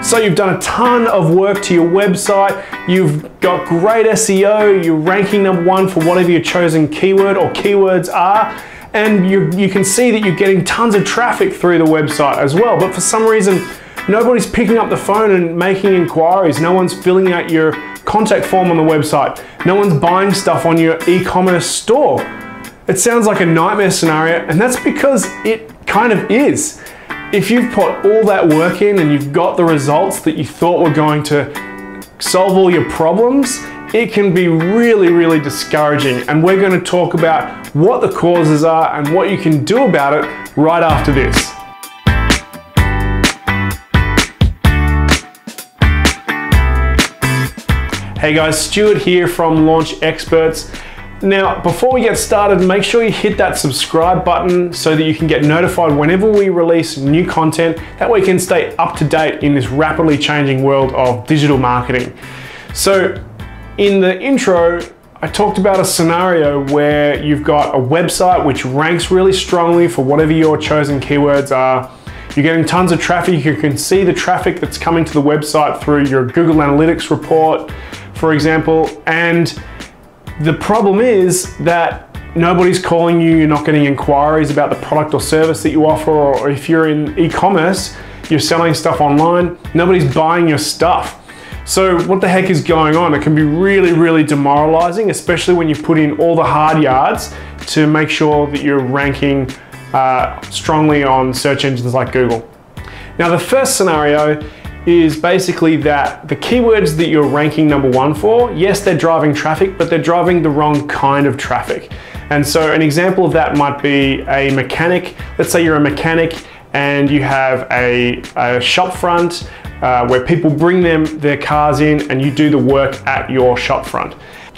So you've done a ton of work to your website, you've got great SEO, you're ranking #1 for whatever your chosen keyword or keywords are, and you can see that you're getting tons of traffic through the website as well, but for some reason, nobody's picking up the phone and making inquiries. No one's filling out your contact form on the website. No one's buying stuff on your e-commerce store. It sounds like a nightmare scenario, and that's because it kind of is. If you've put all that work in and you've got the results that you thought were going to solve all your problems, it can be really, really discouraging. And we're going to talk about what the causes are and what you can do about it right after this. Hey guys, Stuart here from Launch Experts. Now, before we get started, make sure you hit that subscribe button so that you can get notified whenever we release new content. That way you can stay up to date in this rapidly changing world of digital marketing. So in the intro, I talked about a scenario where you've got a website which ranks really strongly for whatever your chosen keywords are. You're getting tons of traffic. You can see the traffic that's coming to the website through your Google Analytics report, for example, and the problem is that nobody's calling you, you're not getting inquiries about the product or service that you offer, or if you're in e-commerce, you're selling stuff online, nobody's buying your stuff. So what the heck is going on? It can be really, really demoralizing, especially when you put in all the hard yards to make sure that you're ranking strongly on search engines like Google. Now, the first scenario is basically that the keywords that you're ranking #1 for, yes, they're driving traffic, but they're driving the wrong kind of traffic. And so an example of that might be a mechanic. Let's say you're a mechanic and you have a shop front where people bring their cars in and you do the work at your shop front.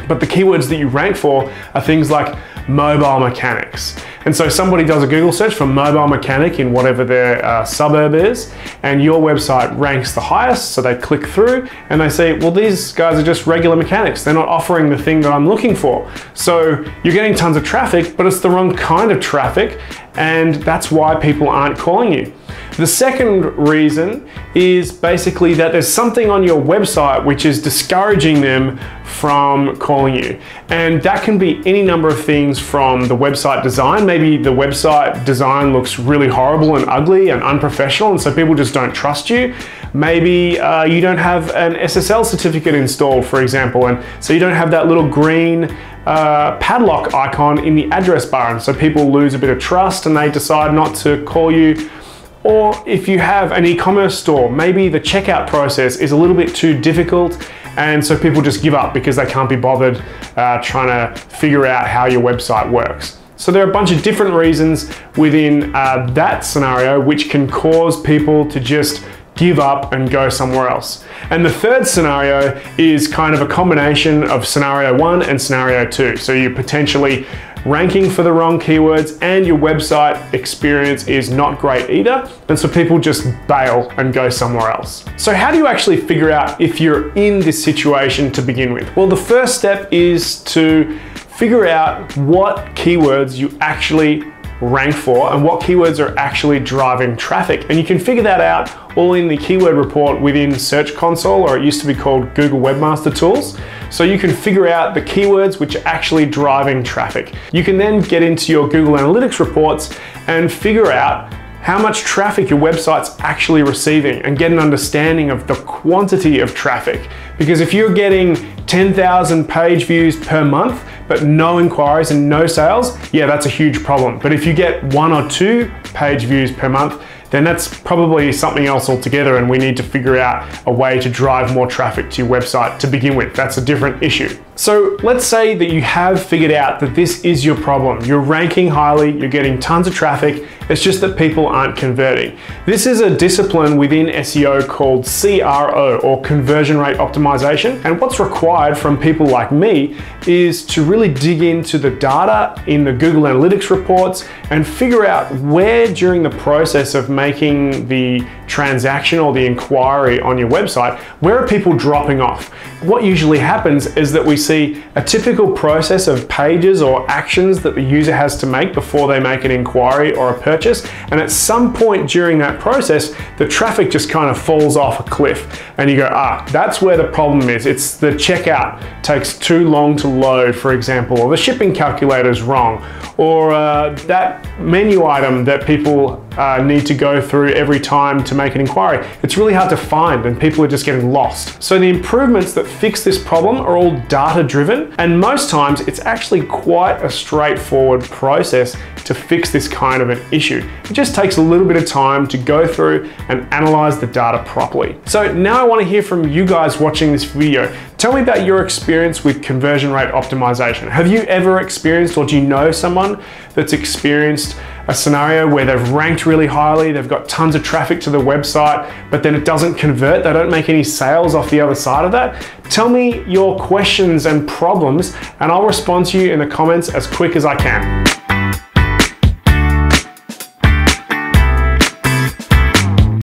But the keywords that you rank for are things like mobile mechanics. And so somebody does a Google search for mobile mechanic in whatever their suburb is, and your website ranks the highest, so they click through and they say, well, these guys are just regular mechanics. They're not offering the thing that I'm looking for. So you're getting tons of traffic, but it's the wrong kind of traffic, and that's why people aren't calling you. The second reason is basically that there's something on your website which is discouraging them from calling you. And that can be any number of things, from the website design. Maybe the website design looks really horrible and ugly and unprofessional, and so people just don't trust you. Maybe you don't have an SSL certificate installed, for example, and so you don't have that little green padlock icon in the address bar, and so people lose a bit of trust and they decide not to call you. Or if you have an e-commerce store, maybe the checkout process is a little bit too difficult, and so people just give up because they can't be bothered trying to figure out how your website works. So there are a bunch of different reasons within that scenario which can cause people to just give up and go somewhere else. And the third scenario is kind of a combination of scenario 1 and scenario 2. So you're potentially ranking for the wrong keywords and your website experience is not great either, and so people just bail and go somewhere else. So how do you actually figure out if you're in this situation to begin with? Well, the first step is to figure out what keywords you actually rank for and what keywords are actually driving traffic. And you can figure that out all in the keyword report within Search Console, or it used to be called Google Webmaster Tools. So you can figure out the keywords which are actually driving traffic. You can then get into your Google Analytics reports and figure out how much traffic your website's actually receiving and get an understanding of the quantity of traffic. Because if you're getting 10,000 page views per month, but no inquiries and no sales, yeah, that's a huge problem. But if you get 1 or 2 page views per month, then that's probably something else altogether, and we need to figure out a way to drive more traffic to your website to begin with. That's a different issue. So let's say that you have figured out that this is your problem. You're ranking highly, you're getting tons of traffic, it's just that people aren't converting. This is a discipline within SEO called CRO, or conversion rate optimization. And what's required from people like me is to really dig into the data in the Google Analytics reports and figure out where during the process of making the transaction or the inquiry on your website, where are people dropping off? What usually happens is that we see see a typical process of pages or actions that the user has to make before they make an inquiry or a purchase. And at some point during that process, the traffic just kind of falls off a cliff. And you go, that's where the problem is. It's the checkout takes too long to load, for example, or the shipping calculator is wrong, or that menu item that people need to go through every time to make an inquiry. It's really hard to find and people are just getting lost. So the improvements that fix this problem are all data driven, and most times it's actually quite a straightforward process to fix this kind of an issue. It just takes a little bit of time to go through and analyze the data properly. So now I want to hear from you guys watching this video. Tell me about your experience with conversion rate optimization. Have you ever experienced, or do you know someone that's experienced a scenario where they've ranked really highly, they've got tons of traffic to the website, but then it doesn't convert, they don't make any sales off the other side of that? Tell me your questions and problems and I'll respond to you in the comments as quick as I can.